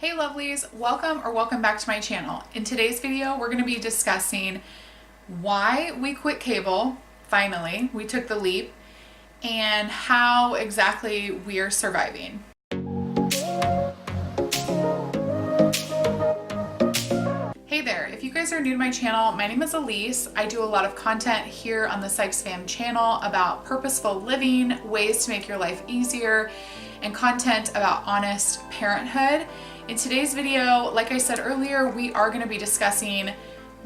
Hey lovelies, welcome back to my channel. In today's video, we're going to be discussing why we quit cable, finally, we took the leap, and how exactly we are surviving. Hey there, if you guys are new to my channel, my name is Alyse. I do a lot of content here on the Sykes Fam channel about purposeful living, ways to make your life easier, and content about honest parenthood. In today's video, like I said earlier, we are going to be discussing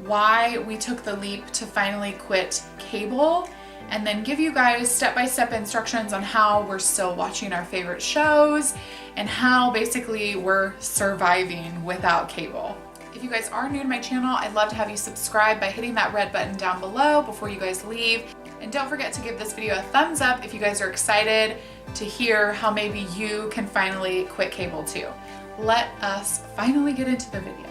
why we took the leap to finally quit cable, and then give you guys step-by-step instructions on how we're still watching our favorite shows and how basically we're surviving without cable. If you guys are new to my channel, I'd love to have you subscribe by hitting that red button down below before you guys leave. And don't forget to give this video a thumbs up if you guys are excited to hear how maybe you can finally quit cable too. Let us finally get into the video.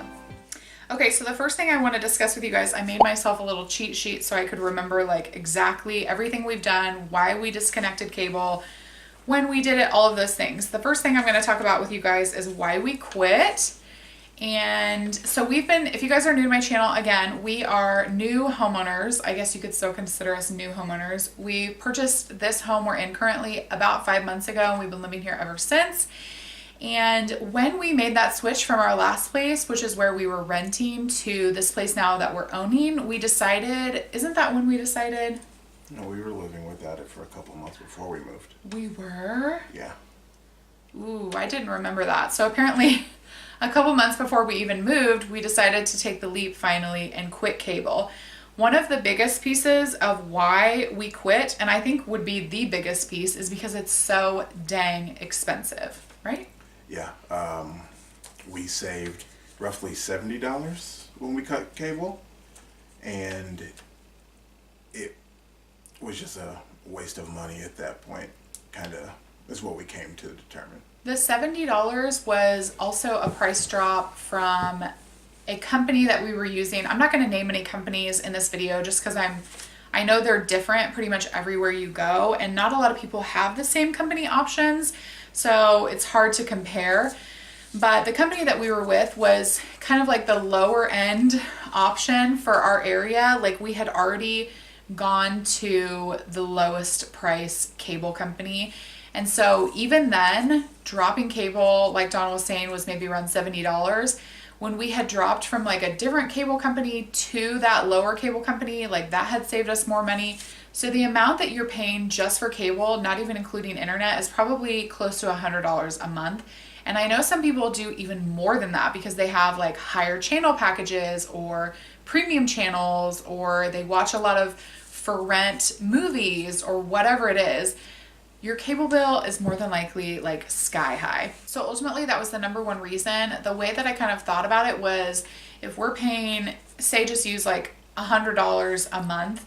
Okay, so the first thing I want to discuss with you guys, I made myself a little cheat sheet so I could remember like exactly everything we've done, why we disconnected cable, when we did it, all of those things. The first thing I'm going to talk about with you guys is why we quit. And so we've been, if you guys are new to my channel, again, we are new homeowners. I guess you could still consider us new homeowners. We purchased this home we're in currently about 5 months ago, and we've been living here ever since. And when we made that switch from our last place, which is where we were renting, to this place now that we're owning, we decided, isn't that when we decided? No, we were living without it for a couple months before we moved. We were? Yeah. Ooh, I didn't remember that. So apparently a couple months before we even moved, we decided to take the leap finally and quit cable. One of the biggest pieces of why we quit, and I think would be the biggest piece, is because it's so dang expensive, right? Yeah. We saved roughly $70 when we cut cable, and it was just a waste of money at that point, kind of is what we came to determine. The $70 was also a price drop from a company that we were using. I'm not going to name any companies in this video just because I know they're different pretty much everywhere you go, and not a lot of people have the same company options, so it's hard to compare. But the company that we were with was kind of like the lower end option for our area. Like, we had already gone to the lowest price cable company. And so even then, dropping cable, like Dawn was saying, was maybe around $70. When we had dropped from like a different cable company to that lower cable company, like that had saved us more money. So the amount that you're paying just for cable, not even including internet, is probably close to $100 a month. And I know some people do even more than that because they have like higher channel packages or premium channels, or they watch a lot of for rent movies or whatever it is. Your cable bill is more than likely like sky high. So ultimately that was the number one reason. The way that I kind of thought about it was, if we're paying, say just use like $100 a month,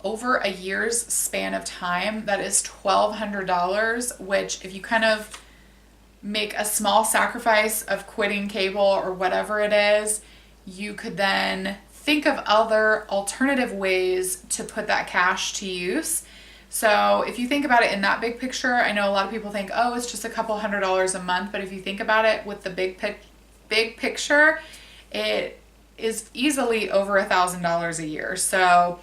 over a year's span of time, that is $1,200, which if you kind of make a small sacrifice of quitting cable or whatever it is, you could then think of other alternative ways to put that cash to use. So if you think about it in that big picture, I know a lot of people think, oh, it's just a couple $100s a month. But if you think about it with the big picture, it is easily over $1,000 a year. So,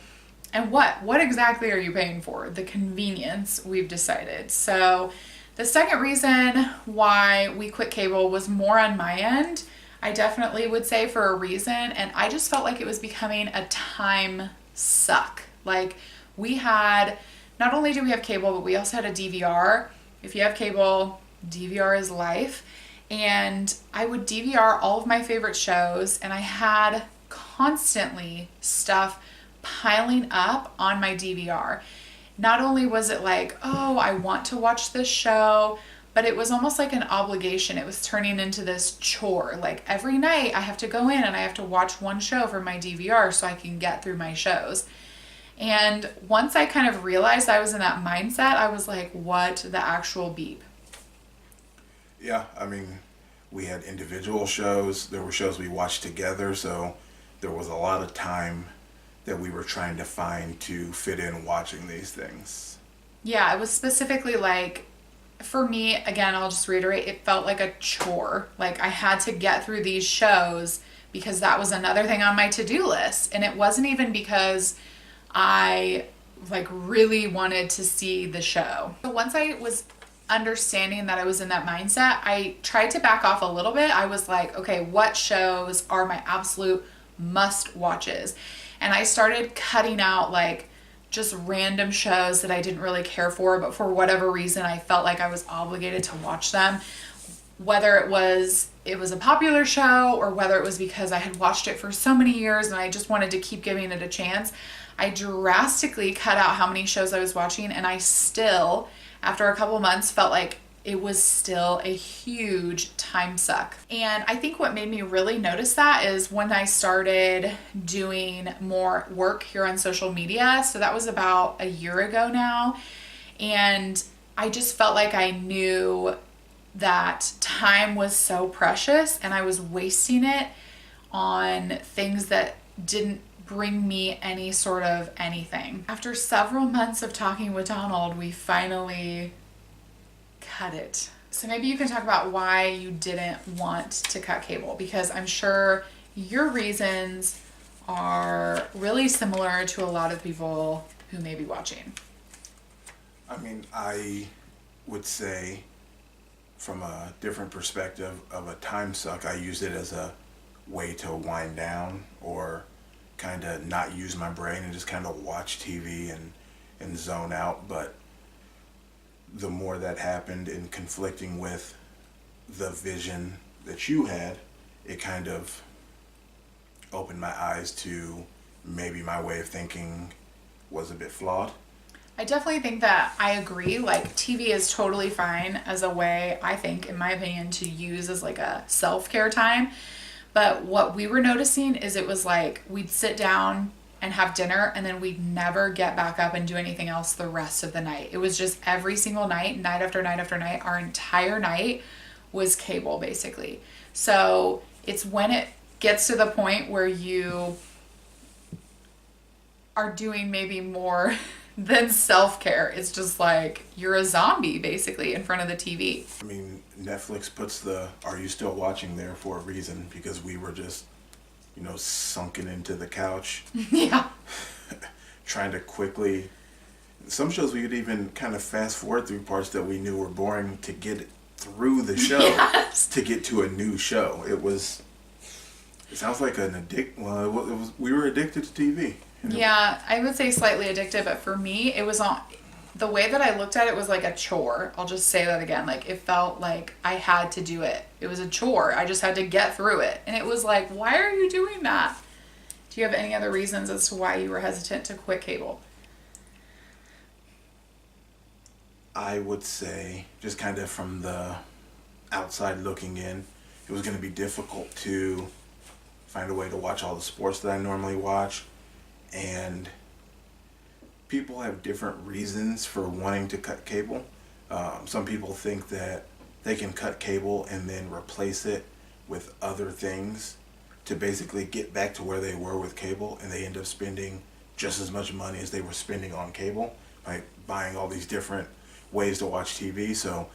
and what exactly are you paying for? The convenience, we've decided. So the second reason why we quit cable was more on my end. I definitely would say for a reason, and I just felt like it was becoming a time suck. Like, we had, not only do we have cable, but we also had a DVR. If you have cable, DVR is life. And I would DVR all of my favorite shows, and I had constantly stuff piling up on my DVR. Not only was it like, oh, I want to watch this show, but it was almost like an obligation. It was turning into this chore. Like, every night I have to go in and I have to watch one show from my DVR so I can get through my shows. And once I kind of realized I was in that mindset, I was like, what the actual beep? Yeah, I mean, we had individual shows. There were shows we watched together, so there was a lot of time that we were trying to find to fit in watching these things. Yeah, it was specifically like for me, again, I'll just reiterate, it felt like a chore. Like I had to get through these shows because that was another thing on my to-do list. And it wasn't even because I like really wanted to see the show. So once I was understanding that I was in that mindset, I tried to back off a little bit. I was like, okay, what shows are my absolute must watches? And I started cutting out like just random shows that I didn't really care for, but for whatever reason, I felt like I was obligated to watch them. Whether it was a popular show or whether it was because I had watched it for so many years and I just wanted to keep giving it a chance, I drastically cut out how many shows I was watching, and I still, after a couple months, felt like it was still a huge time suck. And I think what made me really notice that is when I started doing more work here on social media. So that was about a year ago now. And I just felt like I knew that time was so precious and I was wasting it on things that didn't bring me any sort of anything. After several months of talking with Donald, we finally cut it. So maybe you can talk about why you didn't want to cut cable, because I'm sure your reasons are really similar to a lot of people who may be watching. I mean, I would say from a different perspective of a time suck, I use it as a way to wind down or kind of not use my brain and just kind of watch TV and zone out. But the more that happened in conflicting with the vision that you had, it kind of opened my eyes to maybe my way of thinking was a bit flawed. I definitely think that I agree. Like TV is totally fine as a way, I think, in my opinion, to use as like a self-care time. But what we were noticing is it was like we'd sit down and have dinner and then we'd never get back up and do anything else the rest of the night. It was just every single night, night after night after night, our entire night was cable basically. So it's when it gets to the point where you are doing maybe more than self-care. It's just like you're a zombie basically in front of the TV. I mean, Netflix puts the "Are you still watching?" there for a reason, because we were just, sunken into the couch. Yeah. Trying to quickly. Some shows we could even kind of fast forward through parts that we knew were boring to get through the show. Yes. To get to a new show. It sounds like an addict. Well, it was. We were addicted to TV. Yeah, I would say slightly addicted, but for me, it was on the way that I looked at it was like a chore. I'll just say that again. Like it felt like I had to do it. It was a chore. I just had to get through it. And it was like, why are you doing that? Do you have any other reasons as to why you were hesitant to quit cable? I would say, just kind of from the outside looking in, it was going to be difficult to find a way to watch all the sports that I normally watch. And people have different reasons for wanting to cut cable. Some people think that they can cut cable and then replace it with other things to basically get back to where they were with cable, and they end up spending just as much money as they were spending on cable, like buying all these different ways to watch TV. So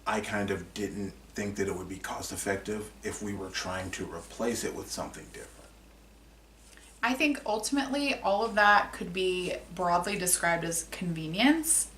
I kind of didn't think that it would be cost effective if we were trying to replace it with something different. I think ultimately all of that could be broadly described as convenience,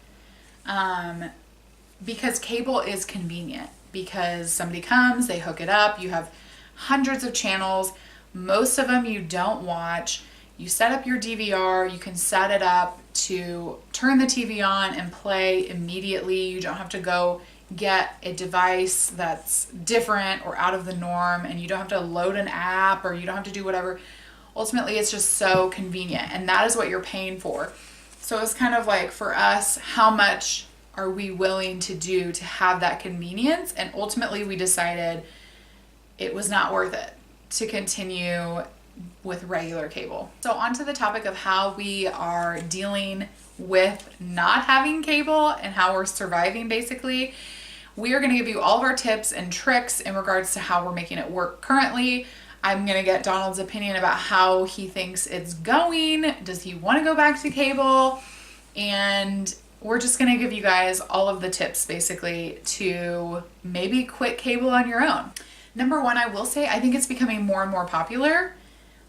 because cable is convenient, because somebody comes, they hook it up, you have hundreds of channels, most of them you don't watch, you set up your DVR, you can set it up to turn the TV on and play immediately. You don't have to go get a device that's different or out of the norm, and you don't have to load an app, or you don't have to do whatever. Ultimately, it's just so convenient, and that is what you're paying for. So it's kind of like, for us, how much are we willing to do to have that convenience? And ultimately, we decided it was not worth it to continue with regular cable. So on to the topic of how we are dealing with not having cable and how we're surviving, basically. We are going to give you all of our tips and tricks in regards to how we're making it work currently. I'm going to get Donald's opinion about how he thinks it's going. Does he want to go back to cable? And we're just going to give you guys all of the tips basically to maybe quit cable on your own. Number one, I will say, I think it's becoming more and more popular.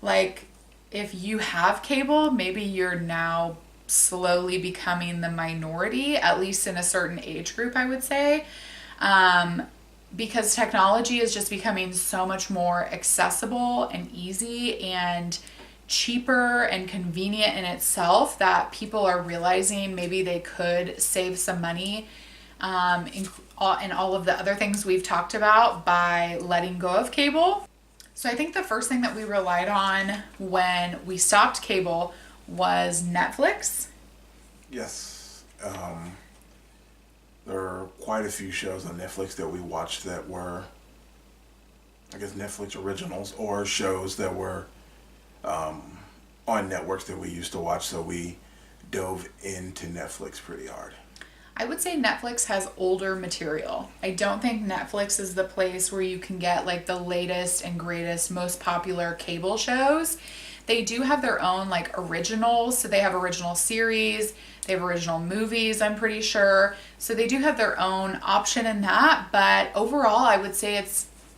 Like, if you have cable, maybe you're now slowly becoming the minority, at least in a certain age group, I would say. Because technology is just becoming so much more accessible and easy and cheaper and convenient in itself that people are realizing maybe they could save some money in all of the other things we've talked about by letting go of cable. So I think the first thing that we relied on when we stopped cable was Netflix. Yes. There are quite a few shows on Netflix that we watched that were, I guess, Netflix originals or shows that were on networks that we used to watch. So we dove into Netflix pretty hard. I would say Netflix has older material. I don't think Netflix is the place where you can get like the latest and greatest, most popular cable shows. They do have their own like originals. So they have original series, they have original movies, I'm pretty sure. So they do have their own option in that. But overall, I would say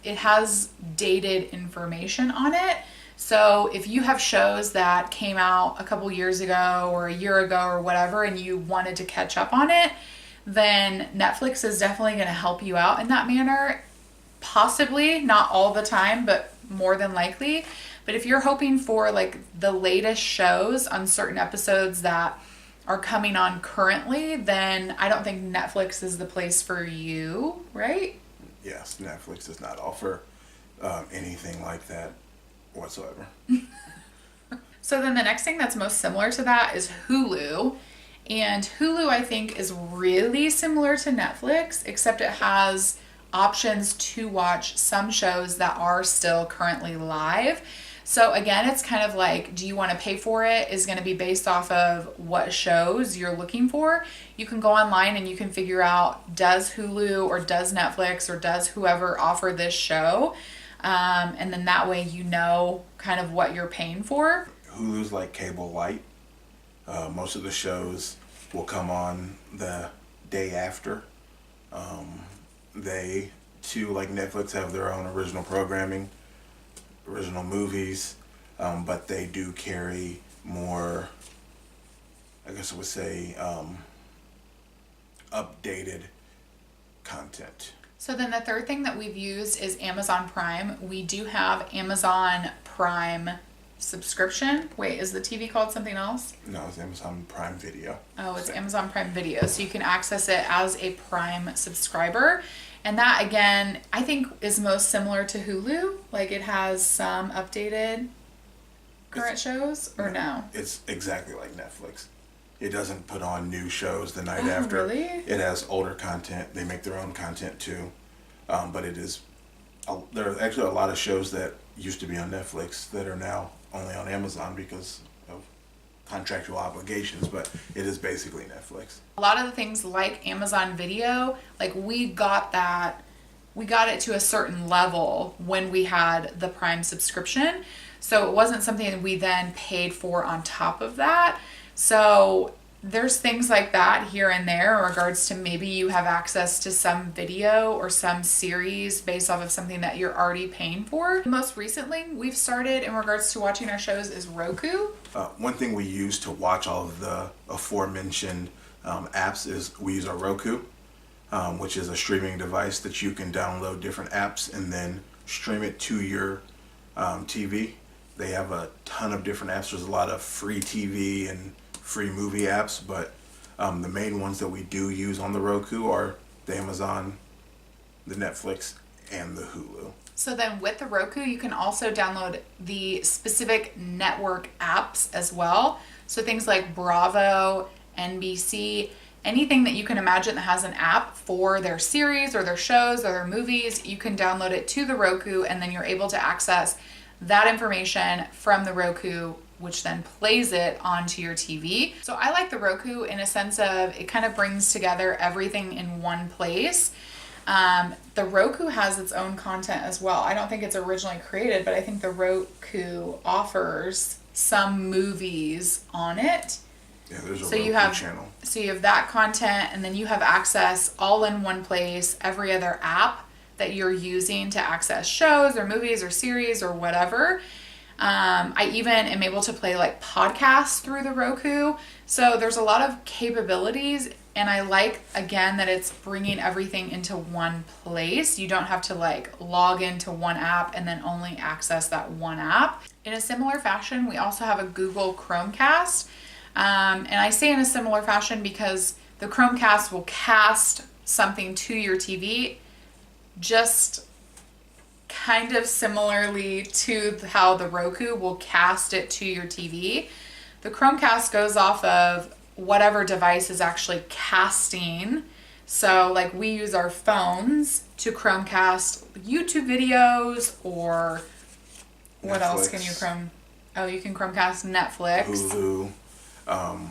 it has dated information on it. So if you have shows that came out a couple years ago or a year ago or whatever, and you wanted to catch up on it, then Netflix is definitely going to help you out in that manner. Possibly, not all the time, but more than likely. But if you're hoping for like the latest shows on certain episodes that are coming on currently, then I don't think Netflix is the place for you, right? Yes, Netflix does not offer anything like that whatsoever. So then the next thing that's most similar to that is Hulu. And Hulu, I think, is really similar to Netflix, except it has options to watch some shows that are still currently live. So again, it's kind of like, do you want to pay for it? Is going to be based off of what shows you're looking for. You can go online and you can figure out, does Hulu or does Netflix or does whoever offer this show? And then that way you know kind of what you're paying for. Hulu's like cable light. Most of the shows will come on the day after. They too, like Netflix, have their own original programming, original movies, but they do carry more, I guess I would say, updated content. So then the third thing that we've used is Amazon Prime. We do have Amazon Prime subscription. Wait, is the TV called something else? No, it's Amazon Prime Video. Oh, it's Amazon Prime Video. So you can access it as a Prime subscriber. And that, again, I think is most similar to Hulu. Like, it has some updated current shows, or no? It's exactly like Netflix. It doesn't put on new shows the night after. Really? It has older content. They make their own content too. But it is, there are actually a lot of shows that used to be on Netflix that are now only on Amazon because of contractual obligations, but it is basically Netflix. A lot of the things like Amazon Video, like we got it to a certain level when we had the Prime subscription. So it wasn't something that we then paid for on top of that. So there's things like that here and there in regards to maybe you have access to some video or some series based off of something that you're already paying for. Most recently, we've started in regards to watching our shows is Roku. One thing we use to watch all of the aforementioned apps is we use our Roku, which is a streaming device that you can download different apps and then stream it to your TV. They have a ton of different apps. There's a lot of free TV and free movie apps, but the main ones that we do use on the Roku are the Amazon, the Netflix, and the Hulu. So then with the Roku, you can also download the specific network apps as well. So things like Bravo, NBC, anything that you can imagine that has an app for their series or their shows or their movies, you can download it to the Roku, and then you're able to access that information from the Roku, which then plays it onto your TV. So I like the Roku in a sense of it kind of brings together everything in one place. The Roku has its own content as well. I don't think it's originally created, but I think the Roku offers some movies on it. Yeah, there's a So Roku you have channel. so you have that content, and then you have access all in one place, every other app that you're using to access shows or movies or series or whatever. I even am able to play like podcasts through the Roku. So there's a lot of capabilities, and I like, again, that it's bringing everything into one place. You don't have to like log into one app and then only access that one app. In a similar fashion, we also have a Google Chromecast. And I say in a similar fashion because the Chromecast will cast something to your TV just kind of similarly to how the Roku will cast it to your TV. The Chromecast goes off of whatever device is actually casting. So like we use our phones to Chromecast YouTube videos, or what else can you you can Chromecast Netflix, Hulu,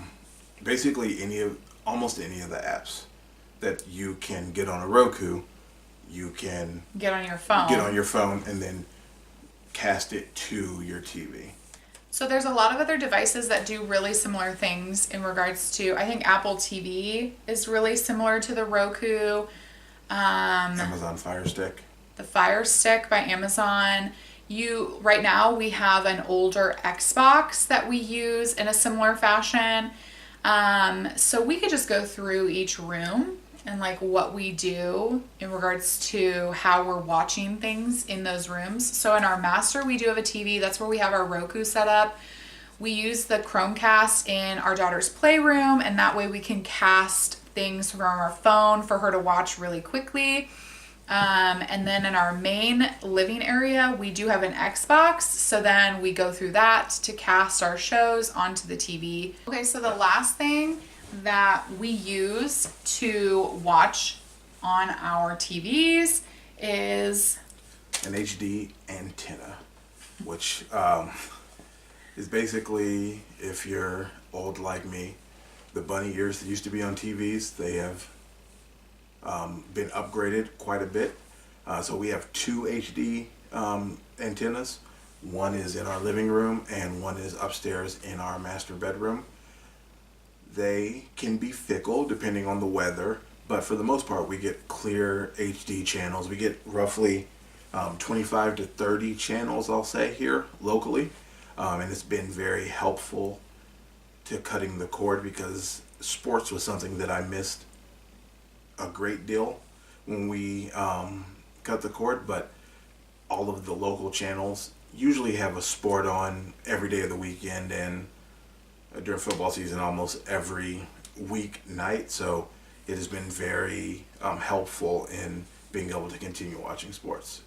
basically almost any of the apps that you can get on a Roku, you can get on your phone and then cast it to your TV. So there's a lot of other devices that do really similar things in regards to, I think Apple TV is really similar to the Roku. Amazon Fire Stick. The Fire Stick by Amazon. Right now we have an older Xbox that we use in a similar fashion. So we could just go through each room and like what we do in regards to how we're watching things in those rooms. So in our master, we do have a TV. That's where we have our Roku set up. We use the Chromecast in our daughter's playroom, and that way we can cast things from our phone for her to watch really quickly. And then in our main living area, we do have an Xbox. So then we go through that to cast our shows onto the TV. Okay, so the last thing that we use to watch on our TVs is an HD antenna, which is basically, if you're old like me, the bunny ears that used to be on TVs, they have been upgraded quite a bit. So we have two HD antennas. One is in our living room and one is upstairs in our master bedroom. They can be fickle depending on the weather, but for the most part we get clear HD channels. We get roughly 25 to 30 channels, I'll say, here locally. And it's been very helpful to cutting the cord, because sports was something that I missed a great deal when we cut the cord, but all of the local channels usually have a sport on every day of the weekend, and during football season almost every weeknight. So it has been very helpful in being able to continue watching sports.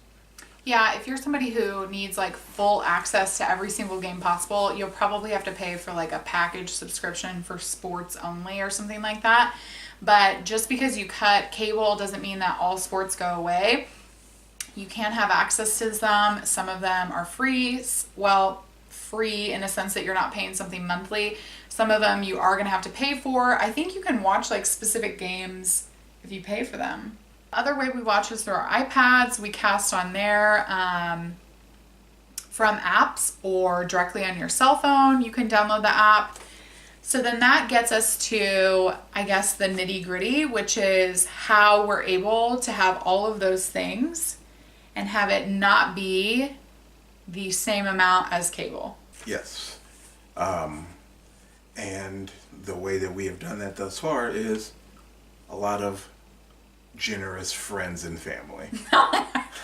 Yeah, if you're somebody who needs like full access to every single game possible, you'll probably have to pay for like a package subscription for sports only or something like that. But just because you cut cable doesn't mean that all sports go away. You can have access to them. Some of them are free. Well, free in a sense that you're not paying something monthly. Some of them you are going to have to pay for. I think you can watch like specific games if you pay for them. Other way we watch is through our iPads. We cast on there from apps or directly on your cell phone. You can download the app. So then that gets us to, I guess, the nitty gritty, which is how we're able to have all of those things and have it not be the same amount as cable. Yes. And the way that we have done that thus far is a lot of generous friends and family.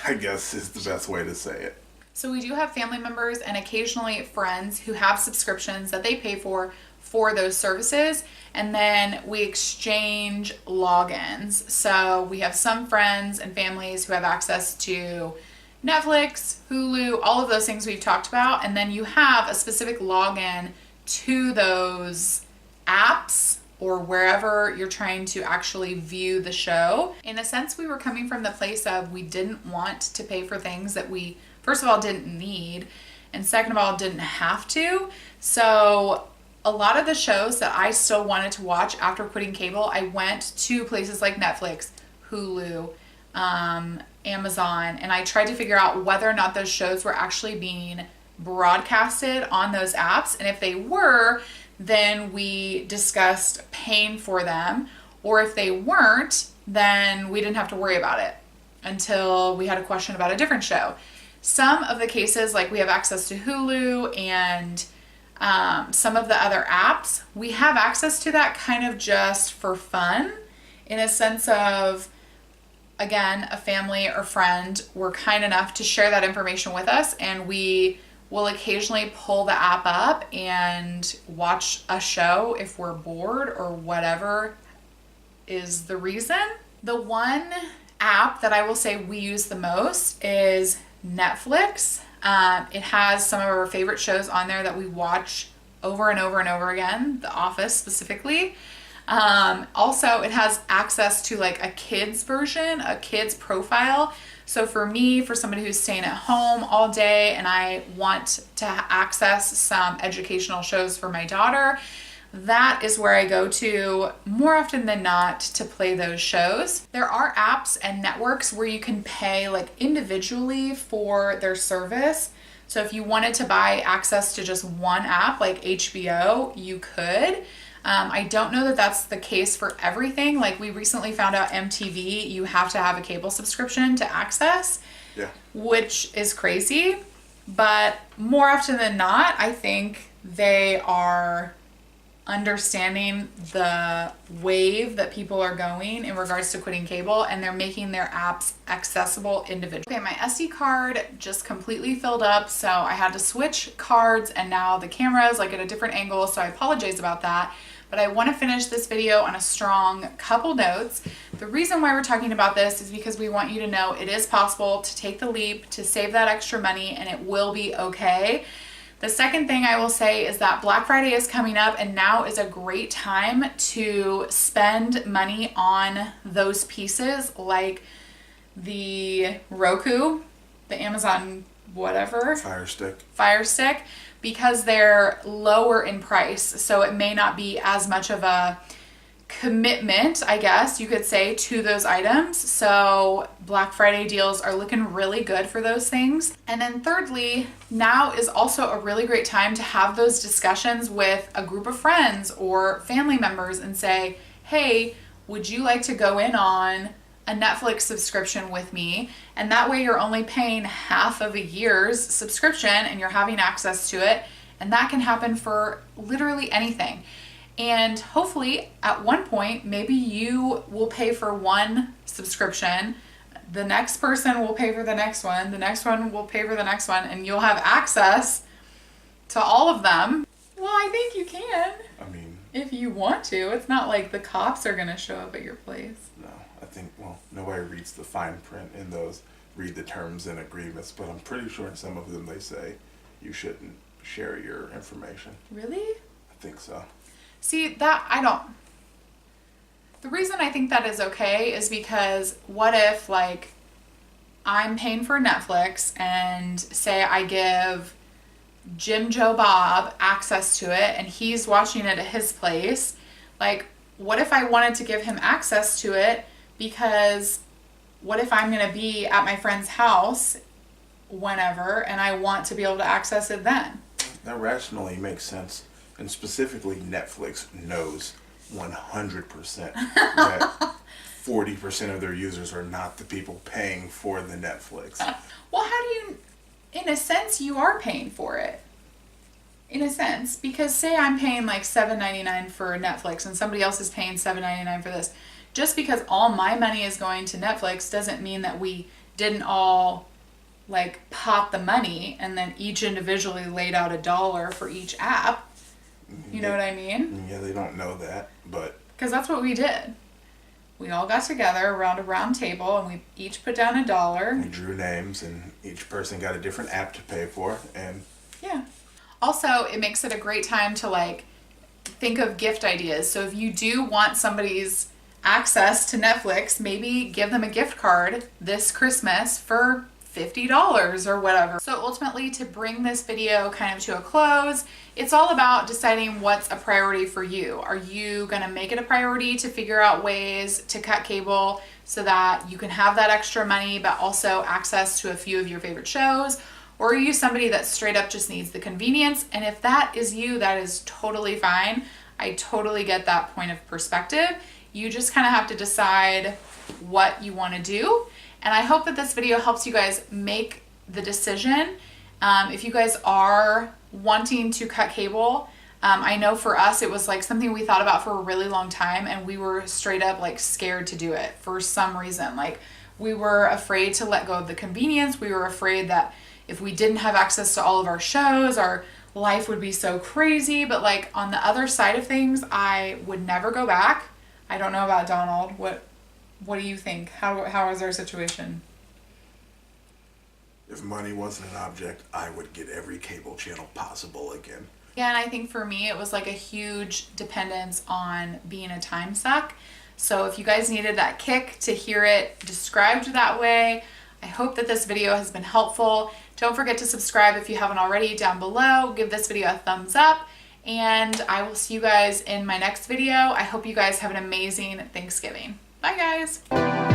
I guess is the best way to say it. So we do have family members and occasionally friends who have subscriptions that they pay for those services, and then we exchange logins. So we have some friends and families who have access to Netflix, Hulu, all of those things we've talked about, and then you have a specific login to those apps or wherever you're trying to actually view the show. In a sense, we were coming from the place of we didn't want to pay for things that we, first of all, didn't need, and second of all, didn't have to. So a lot of the shows that I still wanted to watch after quitting cable, I went to places like Netflix, Hulu, Amazon, and I tried to figure out whether or not those shows were actually being broadcasted on those apps. And if they were, then we discussed paying for them. Or if they weren't, then we didn't have to worry about it until we had a question about a different show. Some of the cases, like we have access to Hulu and some of the other apps, we have access to that kind of just for fun, in a sense of, again, a family or friend were kind enough to share that information with us, and we will occasionally pull the app up and watch a show if we're bored or whatever is the reason. The one app that I will say we use the most is Netflix. It has some of our favorite shows on there that we watch over and over and over again, The Office specifically. Also, it has access to like a kids version, a kids profile. So for me, for somebody who's staying at home all day and I want to access some educational shows for my daughter, that is where I go to more often than not to play those shows. There are apps and networks where you can pay like individually for their service. So if you wanted to buy access to just one app like HBO, you could. I don't know that that's the case for everything. Like we recently found out MTV, you have to have a cable subscription to access, which is crazy. But more often than not, I think they are understanding the wave that people are going in regards to quitting cable, and they're making their apps accessible individually. Okay, my SD card just completely filled up, so I had to switch cards, and now the camera is like at a different angle, so I apologize about that. But I want to finish this video on a strong couple notes. The reason why we're talking about this is because we want you to know it is possible to take the leap, to save that extra money, and it will be okay. The second thing I will say is that Black Friday is coming up, and now is a great time to spend money on those pieces like the Roku, the Amazon whatever. Fire Stick, because they're lower in price. So it may not be as much of a commitment, I guess you could say, to those items. So Black Friday deals are looking really good for those things. And then thirdly, now is also a really great time to have those discussions with a group of friends or family members and say, hey, would you like to go in on a Netflix subscription with me? And that way you're only paying half of a year's subscription and you're having access to it. And that can happen for literally anything. And hopefully at one point, maybe you will pay for one subscription, the next person will pay for the next one will pay for the next one, and you'll have access to all of them. Well, I think you can. I mean, if you want to. It's not like the cops are going to show up at your place. No, I think, well, nobody reads the fine print in those, read the terms and agreements, but I'm pretty sure in some of them they say you shouldn't share your information. Really? I think so. See, that, I don't. The reason I think that is okay is because what if, like, I'm paying for Netflix and say I give Jim, Joe, Bob access to it and he's watching it at his place. Like, what if I wanted to give him access to it because what if I'm going to be at my friend's house whenever and I want to be able to access it then? That rationally makes sense. And specifically, Netflix knows 100% that 40% of their users are not the people paying for the Netflix. Well, how do you, in a sense, you are paying for it. In a sense, because say I'm paying like $7.99 for Netflix and somebody else is paying $7.99 for this. Just because all my money is going to Netflix doesn't mean that we didn't all like pot the money and then each individually laid out $1 for each app. You know what I mean? Yeah, they don't know that, but... Because that's what we did. We all got together around a round table and we each put down $1. We drew names and each person got a different app to pay for, and... Yeah. Also, it makes it a great time to, like, think of gift ideas. So if you do want somebody's access to Netflix, maybe give them a gift card this Christmas for $50 or whatever. So ultimately, to bring this video kind of to a close, it's all about deciding what's a priority for you. Are you gonna make it a priority to figure out ways to cut cable so that you can have that extra money but also access to a few of your favorite shows? Or are you somebody that straight up just needs the convenience? And if that is you, that is totally fine. I totally get that point of perspective. You just kind of have to decide what you want to do. And I hope that this video helps you guys make the decision. If you guys are wanting to cut cable, I know for us it was like something we thought about for a really long time, and we were straight up like scared to do it for some reason. Like, we were afraid to let go of the convenience. We were afraid that if we didn't have access to all of our shows, our life would be so crazy. But like, on the other side of things, I would never go back. I don't know about Donald. What do you think? How is our situation? If money wasn't an object, I would get every cable channel possible again. Yeah, and I think for me, it was like a huge dependence on being a time suck. So if you guys needed that kick to hear it described that way, I hope that this video has been helpful. Don't forget to subscribe if you haven't already down below. Give this video a thumbs up, and I will see you guys in my next video. I hope you guys have an amazing Thanksgiving. Bye, guys.